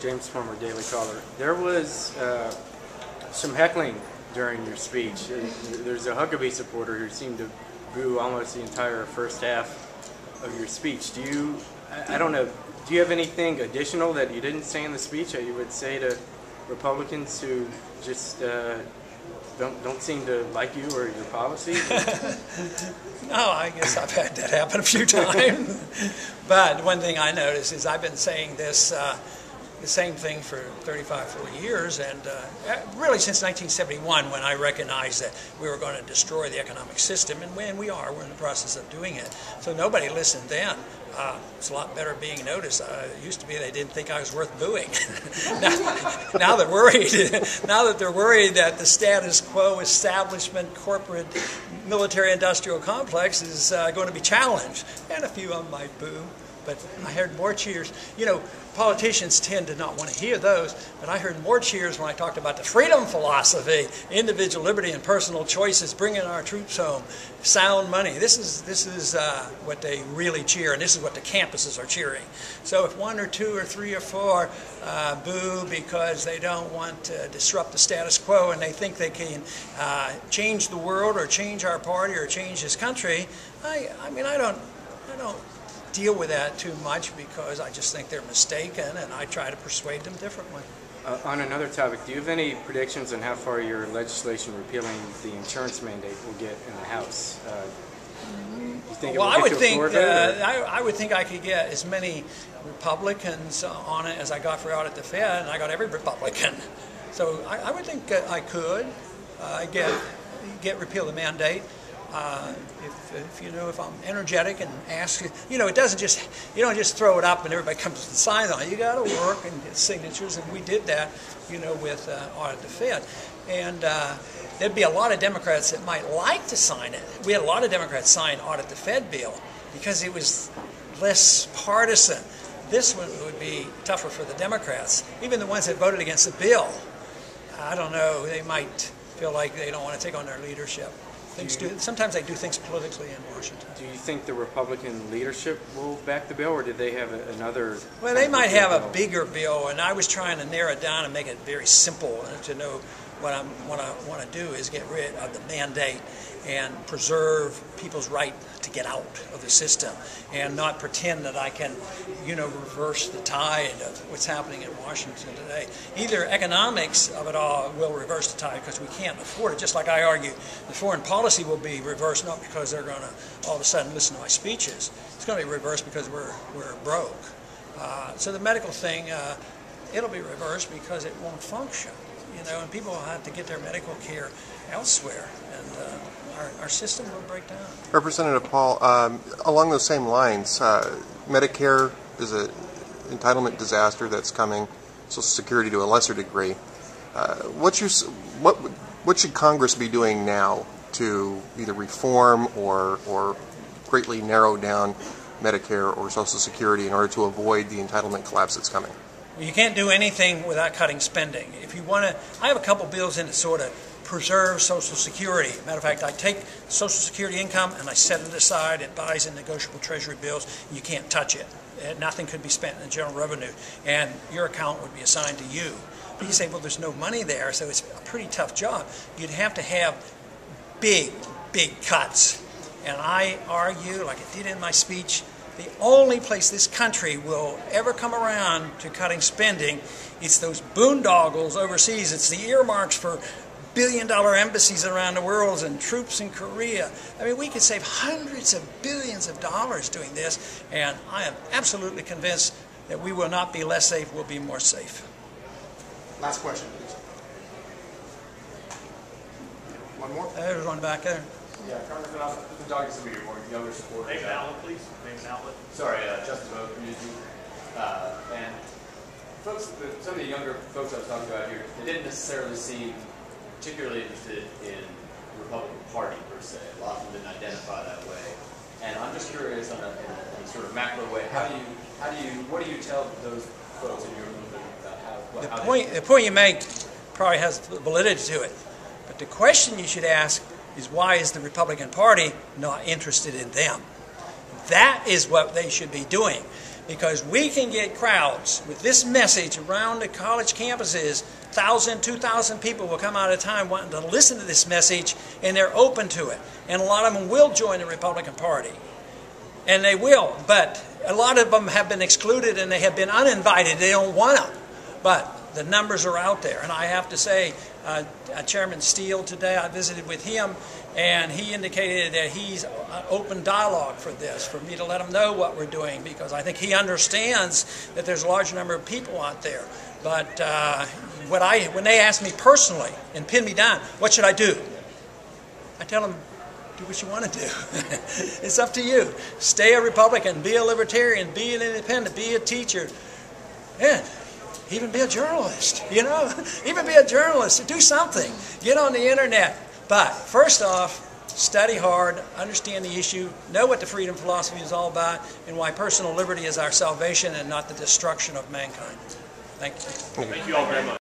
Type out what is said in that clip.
James Former, Daily Caller. There was some heckling during your speech. There's a Huckabee supporter who seemed to boo almost the entire first half of your speech. I don't know, do you have anything additional that you didn't say in the speech that you would say to Republicans who just don't seem to like you or your policy? No, I guess I've had that happen a few times. But one thing I noticed is I've been saying this, the same thing for 35, 40 years, and really since 1971, when I recognized that we were going to destroy the economic system, and we're in the process of doing it. So nobody listened then. It's a lot better being noticed. It used to be they didn't think I was worth booing. now they're worried. Now that they're worried that the status quo establishment, corporate, military-industrial complex is going to be challenged, and a few of them might boo. But I heard more cheers. You know, politicians tend to not want to hear those, but I heard more cheers when I talked about the freedom philosophy, individual liberty and personal choices, bringing our troops home, sound money. This is what they really cheer, and this is what the campuses are cheering. So if one or two or three or four boo because they don't want to disrupt the status quo and they think they can change the world or change our party or change this country, I don't deal with that too much because I just think they're mistaken, and I try to persuade them differently. On another topic, do you have any predictions on how far your legislation repealing the insurance mandate will get in the House? I would think I could get as many Republicans on it as I got for out at the Fed, and I got every Republican. So I would think I could get repeal the mandate. If I'm energetic and ask, it doesn't just, you don't just throw it up and everybody comes and signs on it. You got to work and get signatures, and we did that, with audit the Fed. And there'd be a lot of Democrats that might like to sign it. We had a lot of Democrats sign audit the Fed bill because it was less partisan. This one would be tougher for the Democrats, even the ones that voted against the bill. I don't know, they might feel like they don't want to take on their leadership. Sometimes they do things politically in Washington. Do you think the Republican leadership will back the bill, or did they have another? Well, they might have a bigger bill, and I was trying to narrow it down and make it very simple to know what I want to do is get rid of the mandate and preserve people's right to get out of the system and not pretend that I can, reverse the tide of what's happening in Washington today. Either economics of it all will reverse the tide because we can't afford it, just like I argue the foreign policy will be reversed, not because they're going to all of a sudden listen to my speeches. It's going to be reversed because we're broke. So the medical thing, it'll be reversed because it won't function. And people will have to get their medical care elsewhere, and our system will break down. Representative Paul, along those same lines, Medicare is an entitlement disaster that's coming, Social Security to a lesser degree. What should Congress be doing now to either reform or greatly narrow down Medicare or Social Security in order to avoid the entitlement collapse that's coming? You can't do anything without cutting spending. If you want to, I have a couple bills in that sort of preserve Social Security. Matter of fact, I take Social Security income and I set it aside. It buys in negotiable Treasury bills. And you can't touch it. Nothing could be spent in the general revenue, and your account would be assigned to you. But you say, well, there's no money there, so it's a pretty tough job. You'd have to have big cuts. And I argue, like I did in my speech, the only place this country will ever come around to cutting spending, it's those boondoggles overseas. It's the earmarks for billion-dollar embassies around the world and troops in Korea. I mean, we could save hundreds of billions of dollars doing this, and I am absolutely convinced that we will not be less safe, we'll be more safe. Last question, please. One more? There's one back there. Yeah, Congressman, I'm talking to some of your more younger supporters. Name and outlet, please. Name and outlet. Sorry, Justice Vote Community. And folks, some of the younger folks I was talking about here, they didn't necessarily seem particularly interested in the Republican Party per se. A lot of them didn't identify that way. And I'm just curious, in a sort of macro way, what do you tell those folks in your movement about the point you make probably has validity to it. But the question you should ask is, why is the Republican Party not interested in them? That is what they should be doing. because we can get crowds with this message around the college campuses. 1,000, 2,000 people will come out at a time wanting to listen to this message, and they're open to it. And a lot of them will join the Republican Party. And they will, but a lot of them have been excluded and they have been uninvited. They don't want to. But the numbers are out there. And I have to say, Chairman Steele today, I visited with him, and he indicated that he's open dialogue for this, for me to let him know what we're doing, because I think he understands that there's a large number of people out there. But when they ask me personally and pin me down, what should I do? I tell them, do what you want to do. It's up to you. Stay a Republican, be a Libertarian, be an independent, be a teacher, and even be a journalist, you know? Even be a journalist, do something. Get on the internet. But first off, study hard, understand the issue, know what the freedom philosophy is all about, and why personal liberty is our salvation and not the destruction of mankind. Thank you. Thank you all very much.